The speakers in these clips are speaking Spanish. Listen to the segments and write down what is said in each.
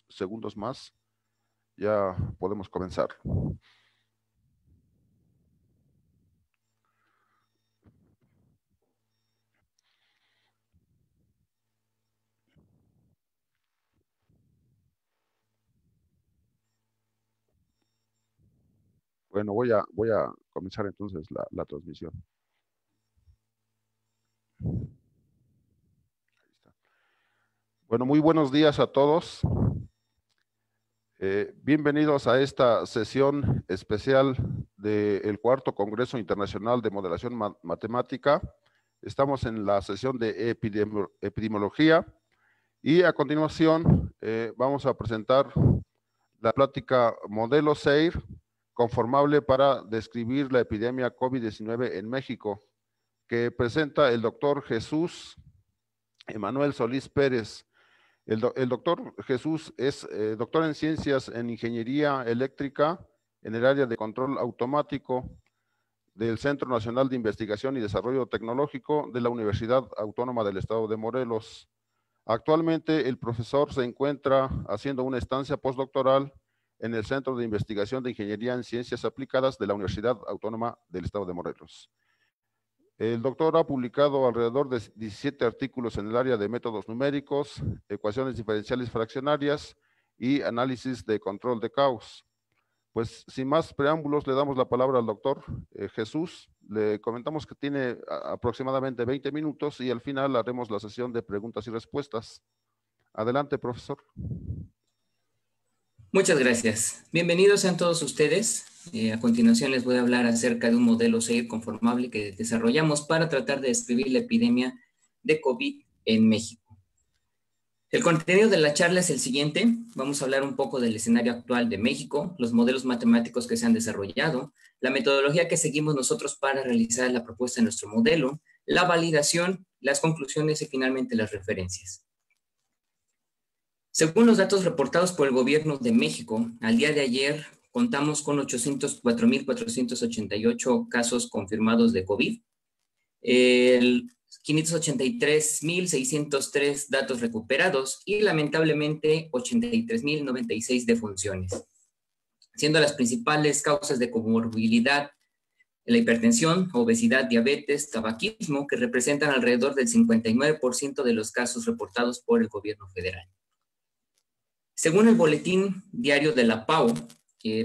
unos segundos más. Ya podemos comenzar. Bueno, voy a comenzar entonces la transmisión. Ahí está. Bueno, muy buenos días a todos. Bienvenidos a esta sesión especial del cuarto Congreso Internacional de Modelación Matemática. Estamos en la sesión de epidemiología y a continuación vamos a presentar la plática Modelo SEIR conformable para describir la epidemia COVID-19 en México, que presenta el doctor Jesús Emanuel Solís Pérez. El doctor Jesús es doctor en ciencias en ingeniería eléctrica en el área de control automático del Centro Nacional de Investigación y Desarrollo Tecnológico de la Universidad Autónoma del Estado de Morelos. Actualmente el profesor se encuentra haciendo una estancia postdoctoral en el Centro de Investigación de Ingeniería en Ciencias Aplicadas de la Universidad Autónoma del Estado de Morelos. El doctor ha publicado alrededor de 17 artículos en el área de métodos numéricos, ecuaciones diferenciales fraccionarias y análisis de control de caos. Pues sin más preámbulos, le damos la palabra al doctor Jesús. Le comentamos que tiene aproximadamente 20 minutos y al final haremos la sesión de preguntas y respuestas. Adelante, profesor. Muchas gracias. Bienvenidos sean todos ustedes. A continuación les voy a hablar acerca de un modelo SEIR conformable que desarrollamos para tratar de describir la epidemia de COVID en México. El contenido de la charla es el siguiente. Vamos a hablar un poco del escenario actual de México, los modelos matemáticos que se han desarrollado, la metodología que seguimos nosotros para realizar la propuesta de nuestro modelo, la validación, las conclusiones y finalmente las referencias. Según los datos reportados por el gobierno de México, al día de ayer contamos con 804,488 casos confirmados de COVID, 583,603 datos recuperados y lamentablemente 83,096 defunciones, siendo las principales causas de comorbilidad la hipertensión, obesidad, diabetes, tabaquismo, que representan alrededor del 59% de los casos reportados por el gobierno federal. Según el boletín diario de la PAO,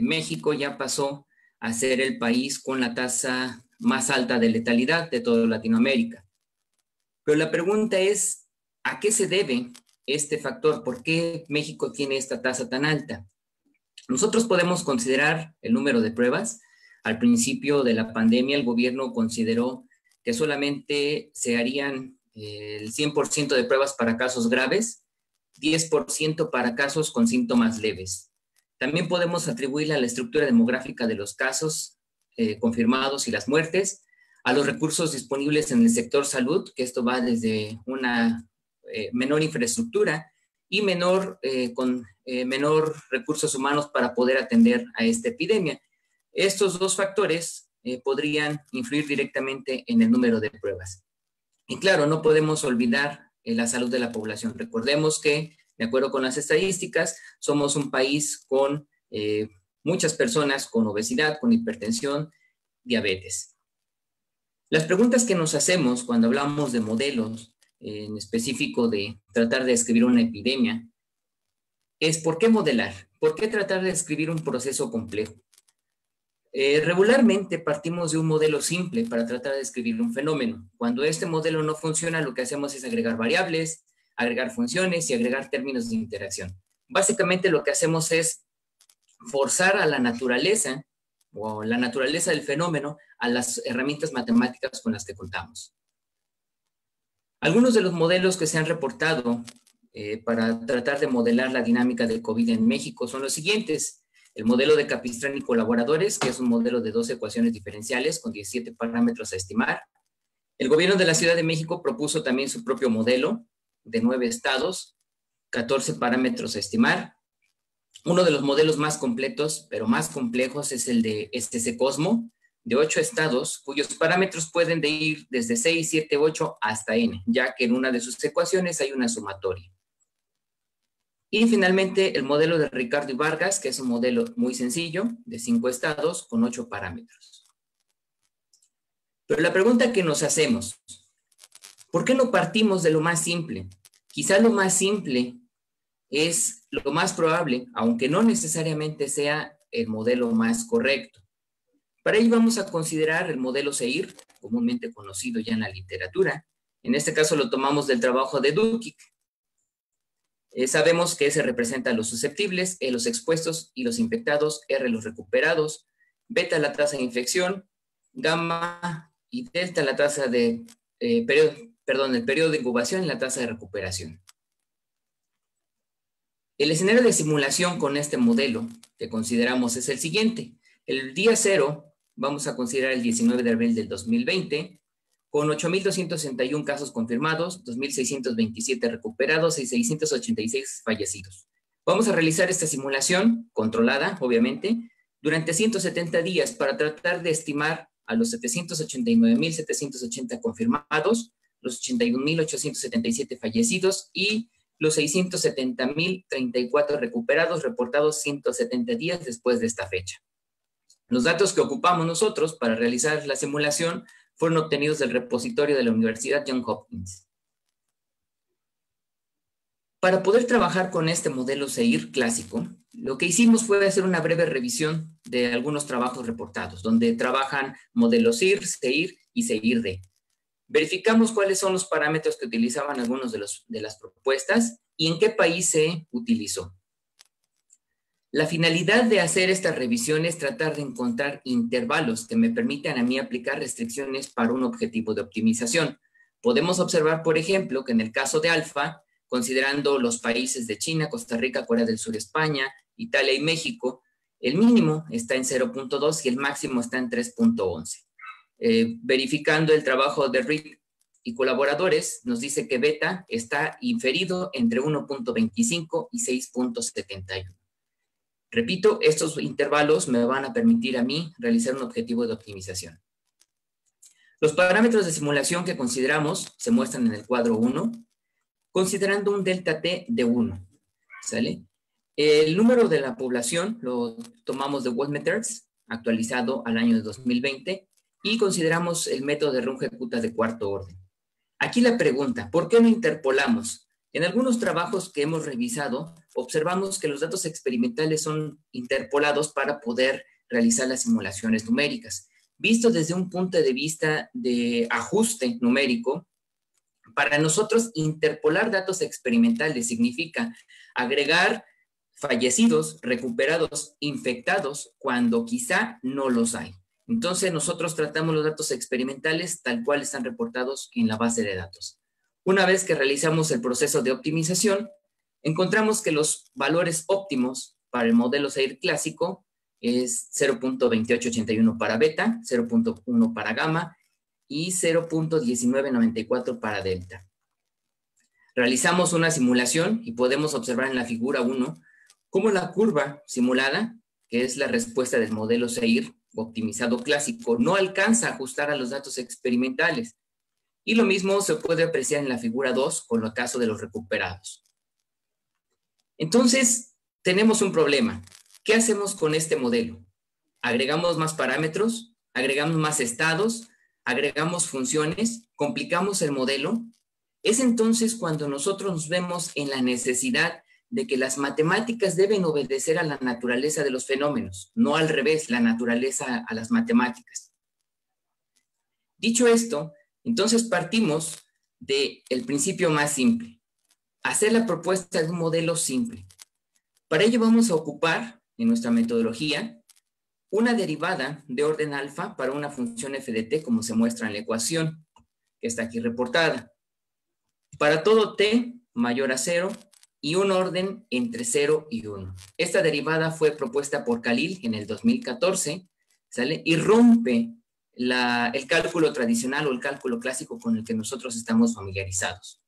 México ya pasó a ser el país con la tasa más alta de letalidad de toda Latinoamérica. Pero la pregunta es, ¿a qué se debe este factor? ¿Por qué México tiene esta tasa tan alta? Nosotros podemos considerar el número de pruebas. Al principio de la pandemia, el gobierno consideró que solamente se harían el 100% de pruebas para casos graves, 10% para casos con síntomas leves. También podemos atribuirle a la estructura demográfica de los casos confirmados y las muertes, a los recursos disponibles en el sector salud, que esto va desde una menor infraestructura y menor recursos humanos para poder atender a esta epidemia. Estos dos factores podrían influir directamente en el número de pruebas. Y claro, no podemos olvidar la salud de la población. Recordemos que, de acuerdo con las estadísticas, somos un país con muchas personas con obesidad, con hipertensión, diabetes. Las preguntas que nos hacemos cuando hablamos de modelos, en específico de tratar de describir una epidemia, es ¿por qué modelar? ¿Por qué tratar de describir un proceso complejo? Regularmente partimos de un modelo simple para tratar de describir un fenómeno. Cuando este modelo no funciona, lo que hacemos es agregar variables, agregar funciones y agregar términos de interacción. Básicamente lo que hacemos es forzar a la naturaleza o la naturaleza del fenómeno a las herramientas matemáticas con las que contamos. Algunos de los modelos que se han reportado para tratar de modelar la dinámica de COVID en México son los siguientes. El modelo de Capistrán y colaboradores, que es un modelo de 2 ecuaciones diferenciales con 17 parámetros a estimar. El gobierno de la Ciudad de México propuso también su propio modelo de 9 estados, 14 parámetros a estimar. Uno de los modelos más completos, pero más complejos, es el de SC-Cosmo, de 8 estados, cuyos parámetros pueden ir desde 6, 7, 8 hasta n, ya que en una de sus ecuaciones hay una sumatoria. Y finalmente el modelo de Ricardo y Vargas, que es un modelo muy sencillo, de 5 estados con 8 parámetros. Pero la pregunta que nos hacemos, ¿por qué no partimos de lo más simple? Quizá lo más simple es lo más probable, aunque no necesariamente sea el modelo más correcto. Para ello vamos a considerar el modelo SEIR, comúnmente conocido ya en la literatura. En este caso lo tomamos del trabajo de Dukic. Sabemos que S representa a los susceptibles, E los expuestos y los infectados, R los recuperados, beta la tasa de infección, gamma y delta la tasa de el periodo de incubación y la tasa de recuperación. El escenario de simulación con este modelo que consideramos es el siguiente. El día 0 vamos a considerar el 19 de abril del 2020, con 8.261 casos confirmados, 2.627 recuperados y 686 fallecidos. Vamos a realizar esta simulación controlada, obviamente, durante 170 días para tratar de estimar a los 789.780 confirmados, los 81.877 fallecidos y los 670.034 recuperados reportados 170 días después de esta fecha. Los datos que ocupamos nosotros para realizar la simulación fueron obtenidos del repositorio de la Universidad Johns Hopkins. Para poder trabajar con este modelo SEIR clásico, lo que hicimos fue hacer una breve revisión de algunos trabajos reportados, donde trabajan modelos SIR, SEIR y SEIR-D. Verificamos cuáles son los parámetros que utilizaban algunos de las propuestas y en qué país se utilizó. La finalidad de hacer esta revisión es tratar de encontrar intervalos que me permitan a mí aplicar restricciones para un objetivo de optimización. Podemos observar, por ejemplo, que en el caso de alfa, considerando los países de China, Costa Rica, Corea del Sur, España, Italia y México, el mínimo está en 0.2 y el máximo está en 3.11. Verificando el trabajo de Rick y colaboradores, nos dice que beta está inferido entre 1.25 y 6.71. Repito, estos intervalos me van a permitir a mí realizar un objetivo de optimización. Los parámetros de simulación que consideramos se muestran en el cuadro 1, considerando un delta T de 1. ¿Sale? El número de la población lo tomamos de Waldmeters, actualizado al año de 2020, y consideramos el método de Runge-Kutta de cuarto orden. Aquí la pregunta, ¿por qué no interpolamos? En algunos trabajos que hemos revisado, observamos que los datos experimentales son interpolados para poder realizar las simulaciones numéricas. Visto desde un punto de vista de ajuste numérico, para nosotros interpolar datos experimentales significa agregar fallecidos, recuperados, infectados, cuando quizá no los hay. Entonces nosotros tratamos los datos experimentales tal cual están reportados en la base de datos. Una vez que realizamos el proceso de optimización, encontramos que los valores óptimos para el modelo SEIR clásico es 0.2881 para beta, 0.1 para gamma y 0.1994 para delta. Realizamos una simulación y podemos observar en la figura 1 cómo la curva simulada, que es la respuesta del modelo SEIR optimizado clásico, no alcanza a ajustar a los datos experimentales. Y lo mismo se puede apreciar en la figura 2 con el caso de los recuperados. Entonces, tenemos un problema. ¿Qué hacemos con este modelo? ¿Agregamos más parámetros? ¿Agregamos más estados? ¿Agregamos funciones? ¿Complicamos el modelo? Es entonces cuando nosotros nos vemos en la necesidad de que las matemáticas deben obedecer a la naturaleza de los fenómenos, no al revés, la naturaleza a las matemáticas. Dicho esto, entonces partimos del principio más simple, hacer la propuesta de un modelo simple. Para ello vamos a ocupar en nuestra metodología una derivada de orden alfa para una función f de t, como se muestra en la ecuación que está aquí reportada. Para todo t mayor a 0 y un orden entre 0 y 1. Esta derivada fue propuesta por Khalil en el 2014, ¿sale? Y rompe el cálculo tradicional o el cálculo clásico con el que nosotros estamos familiarizados.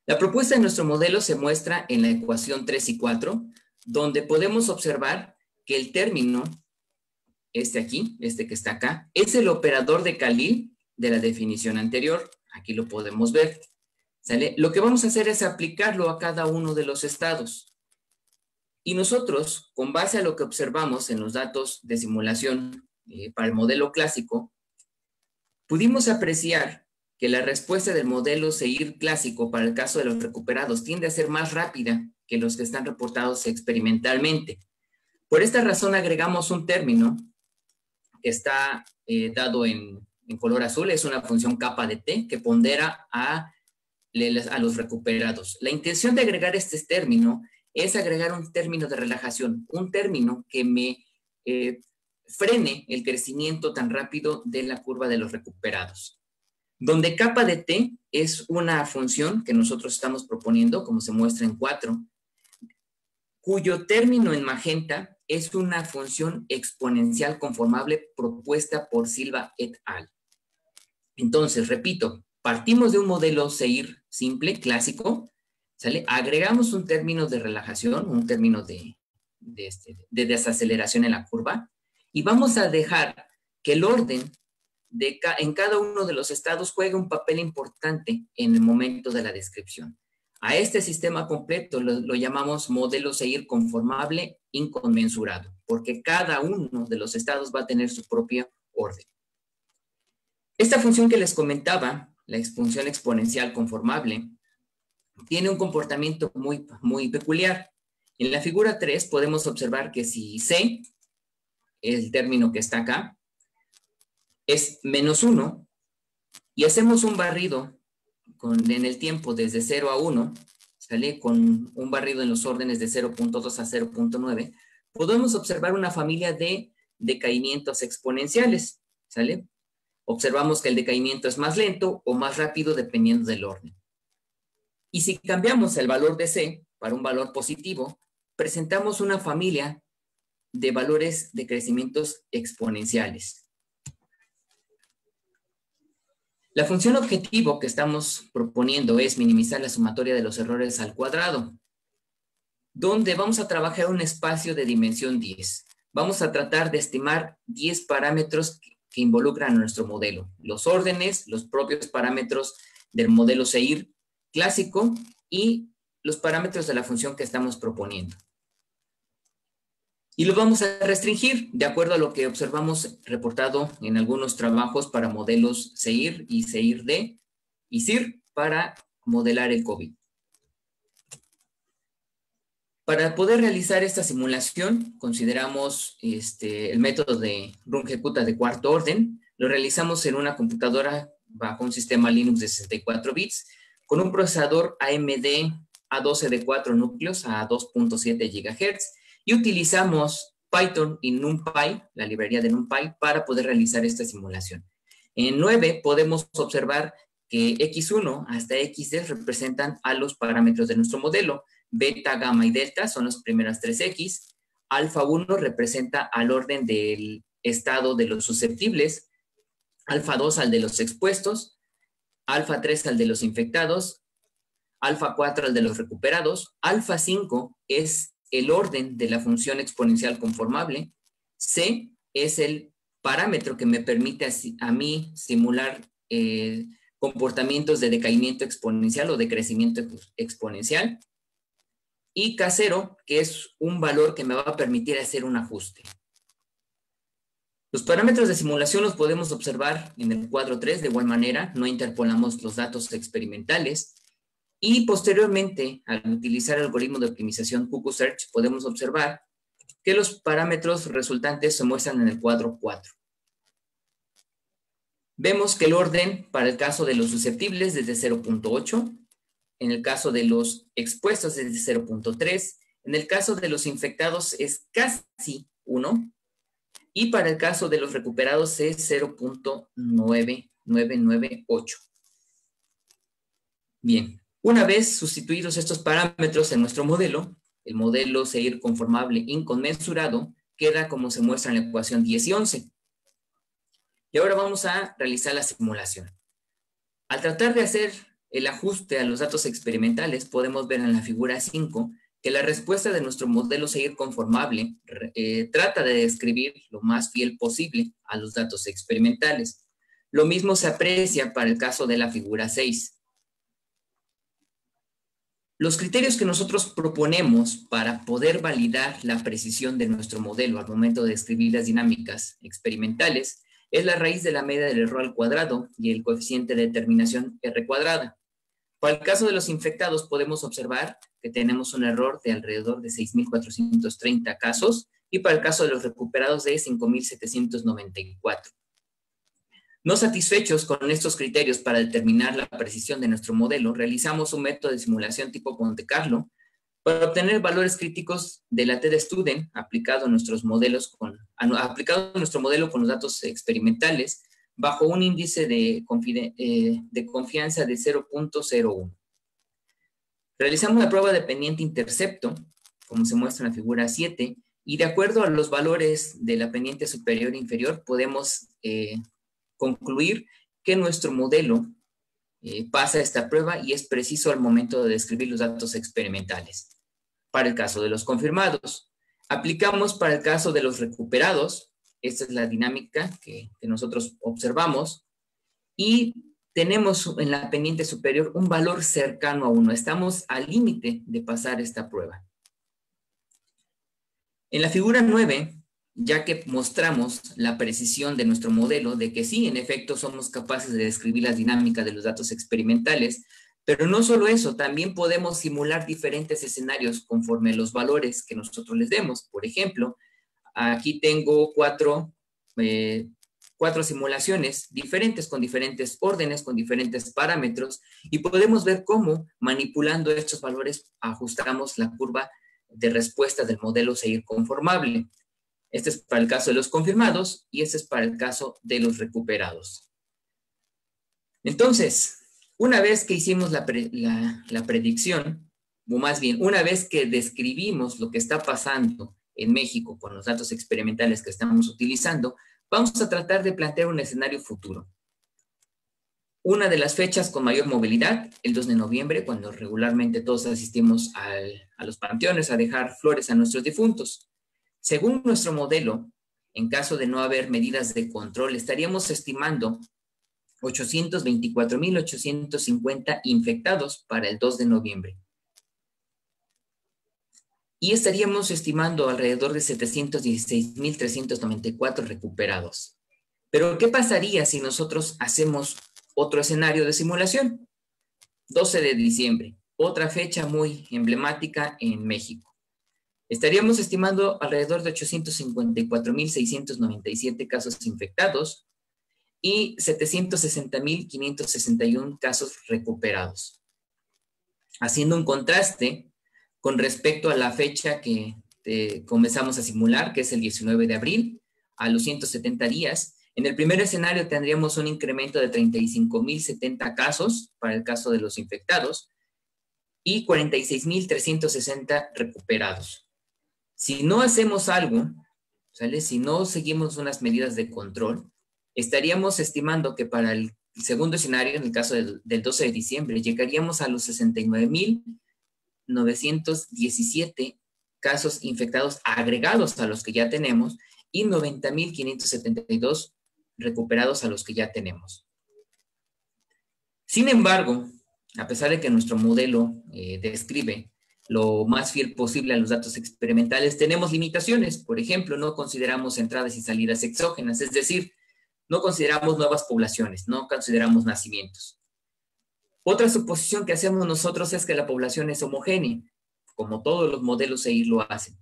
La propuesta de nuestro modelo se muestra en la ecuación 3 y 4, donde podemos observar que el término, este que está acá, es el operador de Khalil de la definición anterior. Aquí lo podemos ver. ¿Sale? Lo que vamos a hacer es aplicarlo a cada uno de los estados. Y nosotros, con base a lo que observamos en los datos de simulación para el modelo clásico, pudimos apreciar que la respuesta del modelo SEIR clásico para el caso de los recuperados tiende a ser más rápida que los que están reportados experimentalmente. Por esta razón agregamos un término que está dado en color azul, es una función kappa de t que pondera a los recuperados. La intención de agregar este término es agregar un término de relajación, un término que me frene el crecimiento tan rápido de la curva de los recuperados. Donde kappa de t es una función que nosotros estamos proponiendo, como se muestra en 4, cuyo término en magenta es una función exponencial conformable propuesta por Silva et al. Entonces, repito, partimos de un modelo SEIR simple, clásico, ¿sale? Agregamos un término de relajación, un término de desaceleración en la curva, y vamos a dejar que el orden en cada uno de los estados juegue un papel importante en el momento de la descripción. A este sistema completo lo llamamos modelo SEIR conformable inconmensurado, porque cada uno de los estados va a tener su propio orden. Esta función que les comentaba, la función exponencial conformable, tiene un comportamiento muy peculiar. En la figura 3 podemos observar que si C, el término que está acá, es -1, y hacemos un barrido en el tiempo desde 0 a 1, ¿sale? Con un barrido en los órdenes de 0.2 a 0.9, podemos observar una familia de decaimientos exponenciales, ¿sale? Observamos que el decaimiento es más lento o más rápido dependiendo del orden. Y si cambiamos el valor de C para un valor positivo, presentamos una familia de valores de crecimientos exponenciales. La función objetivo que estamos proponiendo es minimizar la sumatoria de los errores al cuadrado, donde vamos a trabajar un espacio de dimensión 10. Vamos a tratar de estimar 10 parámetros que involucran a nuestro modelo. Los órdenes, los propios parámetros del modelo SEIR clásico y los parámetros de la función que estamos proponiendo. Y los vamos a restringir de acuerdo a lo que observamos reportado en algunos trabajos para modelos SEIR y SEIR-D y SIR para modelar el COVID. Para poder realizar esta simulación, consideramos el método de Runge-Kutta de cuarto orden. Lo realizamos en una computadora bajo un sistema Linux de 64 bits con un procesador AMD A12 de 4 núcleos a 2.7 GHz y utilizamos Python y NumPy, la librería de NumPy, para poder realizar esta simulación. En 9 podemos observar que X1 hasta XD representan a los parámetros de nuestro modelo. Beta, gamma y delta son las primeras 3X. Alfa 1 representa al orden del estado de los susceptibles. Alfa 2 al de los expuestos. Alfa 3 al de los infectados. Alfa 4 al de los recuperados. Alfa 5 es el orden de la función exponencial conformable. C es el parámetro que me permite a mí simular comportamientos de decaimiento exponencial o de crecimiento exponencial. Y K0, que es un valor que me va a permitir hacer un ajuste. Los parámetros de simulación los podemos observar en el cuadro 3, de igual manera, no interpolamos los datos experimentales. Y posteriormente, al utilizar el algoritmo de optimización Cuckoo Search, podemos observar que los parámetros resultantes se muestran en el cuadro 4. Vemos que el orden para el caso de los susceptibles desde 0.8, en el caso de los expuestos es de 0.3, en el caso de los infectados es casi 1, y para el caso de los recuperados es 0.9998. Bien, una vez sustituidos estos parámetros en nuestro modelo, el modelo SEIR conformable inconmensurado queda como se muestra en la ecuación 10 y 11. Y ahora vamos a realizar la simulación. Al tratar de hacer el ajuste a los datos experimentales, podemos ver en la figura 5 que la respuesta de nuestro modelo SEIR conformable trata de describir lo más fiel posible a los datos experimentales. Lo mismo se aprecia para el caso de la figura 6. Los criterios que nosotros proponemos para poder validar la precisión de nuestro modelo al momento de describir las dinámicas experimentales es la raíz de la media del error al cuadrado y el coeficiente de determinación R cuadrada. Para el caso de los infectados podemos observar que tenemos un error de alrededor de 6.430 casos y para el caso de los recuperados de 5.794. No satisfechos con estos criterios para determinar la precisión de nuestro modelo, realizamos un método de simulación tipo Monte Carlo para obtener valores críticos de la t-de-Student aplicado a nuestro modelo con los datos experimentales bajo un índice de confianza de 0.01. Realizamos la prueba de pendiente intercepto, como se muestra en la figura 7, y de acuerdo a los valores de la pendiente superior e inferior podemos concluir que nuestro modelo pasa esta prueba y es preciso al momento de describir los datos experimentales. Para el caso de los confirmados, aplicamos para el caso de los recuperados, esta es la dinámica que nosotros observamos, y tenemos en la pendiente superior un valor cercano a 1. Estamos al límite de pasar esta prueba. En la figura 9, ya que mostramos la precisión de nuestro modelo, de que sí, en efecto, somos capaces de describir las dinámicas de los datos experimentales, pero no solo eso, también podemos simular diferentes escenarios conforme a los valores que nosotros les demos. Por ejemplo, aquí tengo cuatro simulaciones diferentes, con diferentes órdenes, con diferentes parámetros, y podemos ver cómo, manipulando estos valores, ajustamos la curva de respuesta del modelo seguir conformable. Este es para el caso de los confirmados y este es para el caso de los recuperados. Entonces, una vez que hicimos la predicción, o más bien, una vez que describimos lo que está pasando en México con los datos experimentales que estamos utilizando, vamos a tratar de plantear un escenario futuro. Una de las fechas con mayor movilidad, el 2 de noviembre, cuando regularmente todos asistimos a los panteones a dejar flores a nuestros difuntos. Según nuestro modelo, en caso de no haber medidas de control, estaríamos estimando 824.850 infectados para el 2 de noviembre. Y estaríamos estimando alrededor de 716.394 recuperados. Pero, ¿qué pasaría si nosotros hacemos otro escenario de simulación? 12 de diciembre, otra fecha muy emblemática en México. Estaríamos estimando alrededor de 854.697 casos infectados y 760.561 casos recuperados. Haciendo un contraste con respecto a la fecha que comenzamos a simular, que es el 19 de abril, a los 170 días, en el primer escenario tendríamos un incremento de 35.070 casos para el caso de los infectados y 46.360 recuperados. Si no hacemos algo, ¿sale? Si no seguimos unas medidas de control, estaríamos estimando que para el segundo escenario, en el caso del 12 de diciembre, llegaríamos a los 69.917 casos infectados agregados a los que ya tenemos y 90.572 recuperados a los que ya tenemos. Sin embargo, a pesar de que nuestro modelo describe lo más fiel posible a los datos experimentales, tenemos limitaciones. Por ejemplo, no consideramos entradas y salidas exógenas, es decir, no consideramos nuevas poblaciones, no consideramos nacimientos. Otra suposición que hacemos nosotros es que la población es homogénea, como todos los modelos EIR lo hacen.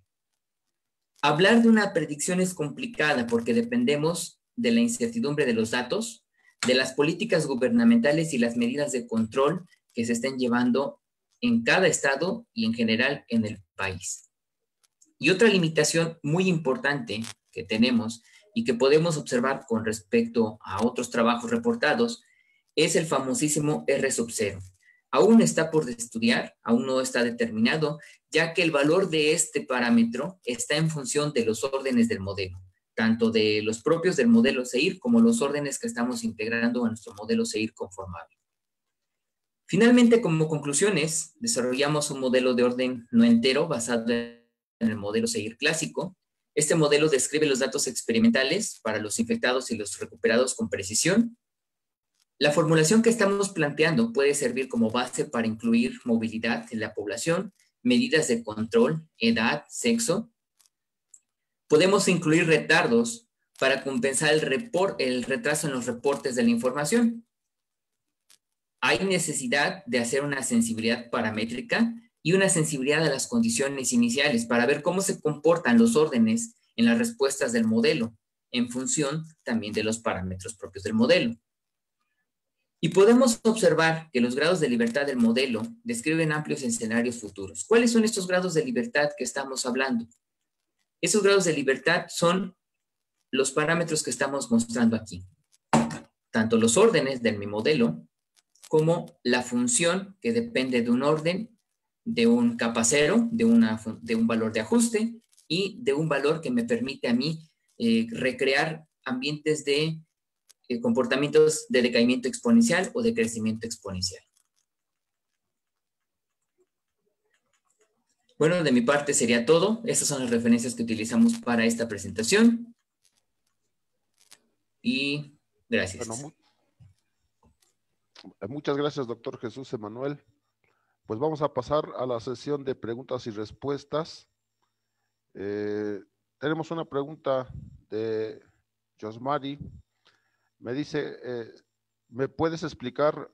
Hablar de una predicción es complicada porque dependemos de la incertidumbre de los datos, de las políticas gubernamentales y las medidas de control que se estén llevando en cada estado y en general en el país. Y otra limitación muy importante que tenemos y que podemos observar con respecto a otros trabajos reportados es el famosísimo R0. Aún está por estudiar, aún no está determinado, ya que el valor de este parámetro está en función de los órdenes del modelo, tanto de los propios del modelo SEIR como los órdenes que estamos integrando a nuestro modelo SEIR conformable. Finalmente, como conclusiones, desarrollamos un modelo de orden no entero basado en el modelo SEIR clásico. Este modelo describe los datos experimentales para los infectados y los recuperados con precisión. La formulación que estamos planteando puede servir como base para incluir movilidad en la población, medidas de control, edad, sexo. Podemos incluir retardos para compensar el retraso en los reportes de la información. Hay necesidad de hacer una sensibilidad paramétrica y una sensibilidad a las condiciones iniciales para ver cómo se comportan los órdenes en las respuestas del modelo, en función también de los parámetros propios del modelo. Y podemos observar que los grados de libertad del modelo describen amplios escenarios futuros. ¿Cuáles son estos grados de libertad que estamos hablando? Esos grados de libertad son los parámetros que estamos mostrando aquí. Tanto los órdenes de mi modelo como la función que depende de un orden, de un capacero, de un valor de ajuste y de un valor que me permite a mí recrear ambientes de comportamientos de decaimiento exponencial o de crecimiento exponencial. Bueno, de mi parte sería todo. Estas son las referencias que utilizamos para esta presentación. Y gracias. Bueno, muchas gracias, doctor Jesús Emanuel. Pues vamos a pasar a la sesión de preguntas y respuestas. Tenemos una pregunta de Josmari. Me dice, ¿me puedes explicar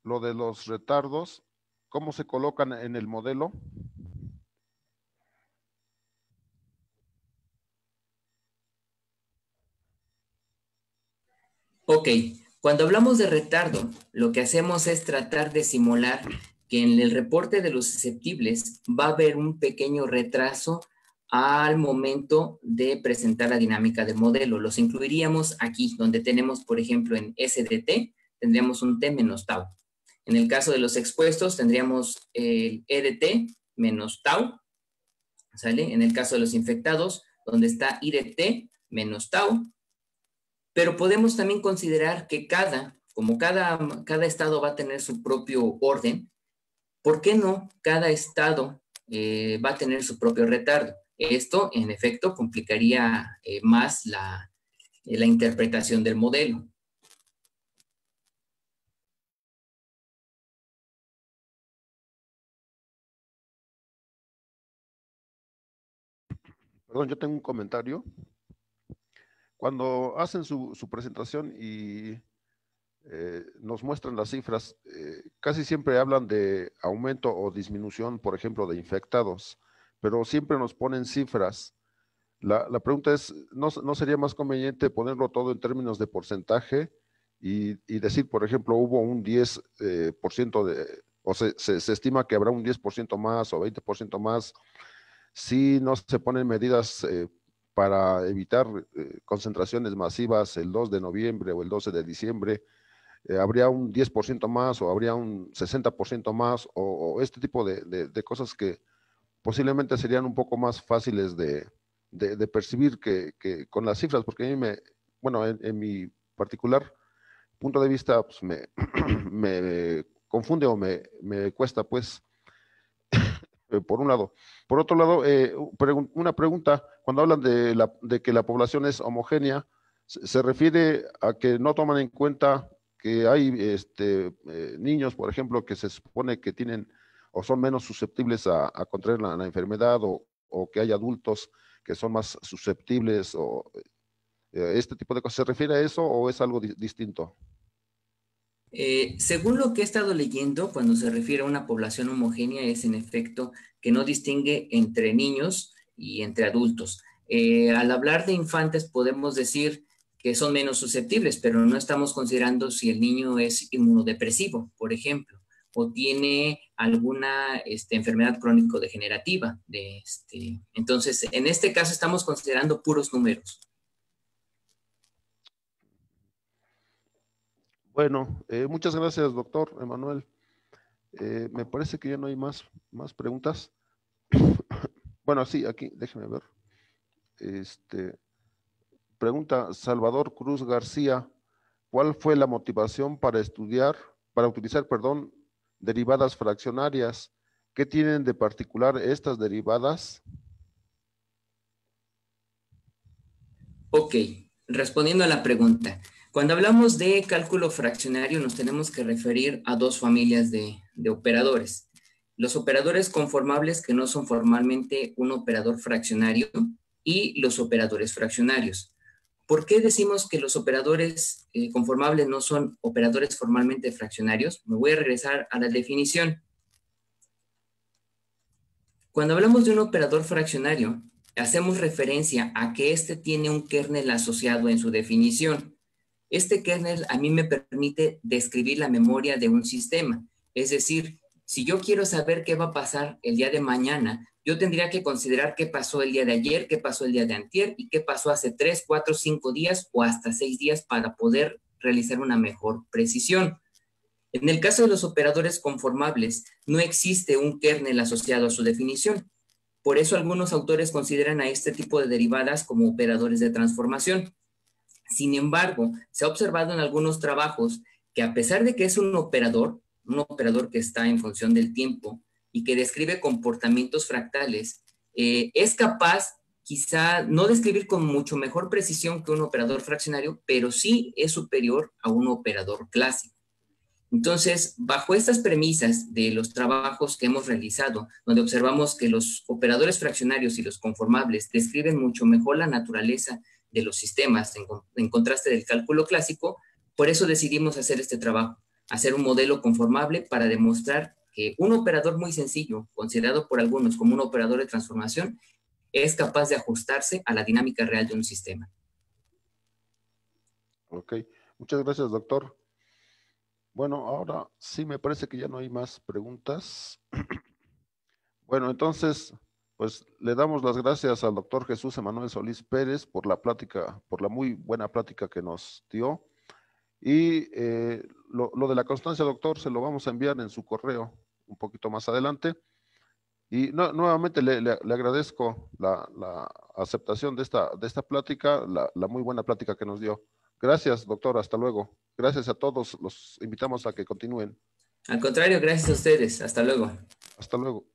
lo de los retardos? ¿Cómo se colocan en el modelo? Ok, cuando hablamos de retardo, lo que hacemos es tratar de simular que en el reporte de los susceptibles va a haber un pequeño retraso al momento de presentar la dinámica del modelo. Los incluiríamos aquí, donde tenemos, por ejemplo, en SDT, tendríamos un T menos tau. En el caso de los expuestos, tendríamos el EDT menos tau, ¿sale? En el caso de los infectados, donde está IDT menos tau. Pero podemos también considerar que cada estado va a tener su propio orden, ¿por qué no cada estado va a tener su propio retardo? Esto, en efecto, complicaría más la interpretación del modelo. Perdón, yo tengo un comentario. Cuando hacen su presentación y nos muestran las cifras, casi siempre hablan de aumento o disminución, por ejemplo, de infectados, pero siempre nos ponen cifras. La pregunta es, ¿no sería más conveniente ponerlo todo en términos de porcentaje y decir, por ejemplo, hubo un 10% o se estima que habrá un 10% más o 20% más, si no se ponen medidas para evitar concentraciones masivas el 2 de noviembre o el 12 de diciembre, habría un 10% más o habría un 60% más o este tipo de cosas que posiblemente serían un poco más fáciles de percibir que con las cifras, porque a mí bueno, en mi particular punto de vista, pues me confunde o me cuesta, pues, por un lado. Por otro lado, una pregunta, cuando hablan de que la población es homogénea, ¿se refiere a que no toman en cuenta que hay niños, por ejemplo, que se supone que tienen o son menos susceptibles a contraer la enfermedad o que hay adultos que son más susceptibles o este tipo de cosas? ¿Se refiere a eso o es algo distinto? Según lo que he estado leyendo, cuando se refiere a una población homogénea, es en efecto que no distingue entre niños y entre adultos. Al hablar de infantes podemos decir que son menos susceptibles, pero no estamos considerando si el niño es inmunodepresivo, por ejemplo, o tiene alguna enfermedad crónico-degenerativa. Entonces, en este caso estamos considerando puros números. Bueno, muchas gracias, doctor Emanuel. Me parece que ya no hay más preguntas. Bueno, sí, aquí, déjeme ver. Pregunta Salvador Cruz García, ¿cuál fue la motivación para utilizar, perdón, derivadas fraccionarias? ¿Qué tienen de particular estas derivadas? Ok, respondiendo a la pregunta, Cuando hablamos de cálculo fraccionario, nos tenemos que referir a dos familias de operadores. Los operadores conformables, que no son formalmente un operador fraccionario, y los operadores fraccionarios. ¿Por qué decimos que los operadores conformables no son operadores formalmente fraccionarios? Me voy a regresar a la definición. Cuando hablamos de un operador fraccionario, hacemos referencia a que éste tiene un kernel asociado en su definición. Este kernel a mí me permite describir la memoria de un sistema. Es decir, si yo quiero saber qué va a pasar el día de mañana, yo tendría que considerar qué pasó el día de ayer, qué pasó el día de antier y qué pasó hace 3, 4, 5 días o hasta 6 días para poder realizar una mejor precisión. En el caso de los operadores conformables, no existe un kernel asociado a su definición. Por eso algunos autores consideran a este tipo de derivadas como operadores de transformación. Sin embargo, se ha observado en algunos trabajos que a pesar de que es un operador que está en función del tiempo y que describe comportamientos fractales, es capaz quizá no describir con mucho mejor precisión que un operador fraccionario, pero sí es superior a un operador clásico. Entonces, bajo estas premisas de los trabajos que hemos realizado, donde observamos que los operadores fraccionarios y los conformables describen mucho mejor la naturaleza de los sistemas en contraste del cálculo clásico, por eso decidimos hacer este trabajo, hacer un modelo conformable para demostrar que un operador muy sencillo, considerado por algunos como un operador de transformación, es capaz de ajustarse a la dinámica real de un sistema. Ok, muchas gracias, doctor. Bueno, ahora sí me parece que ya no hay más preguntas. Bueno, entonces, pues le damos las gracias al doctor Jesús Emanuel Solís Pérez por la plática, por la muy buena plática que nos dio. Y lo de la constancia, doctor, se lo vamos a enviar en su correo un poquito más adelante. Y nuevamente le agradezco la aceptación de esta plática, la muy buena plática que nos dio. Gracias, doctor, hasta luego. Gracias a todos, los invitamos a que continúen. Al contrario, gracias a ustedes. Hasta luego. Hasta luego.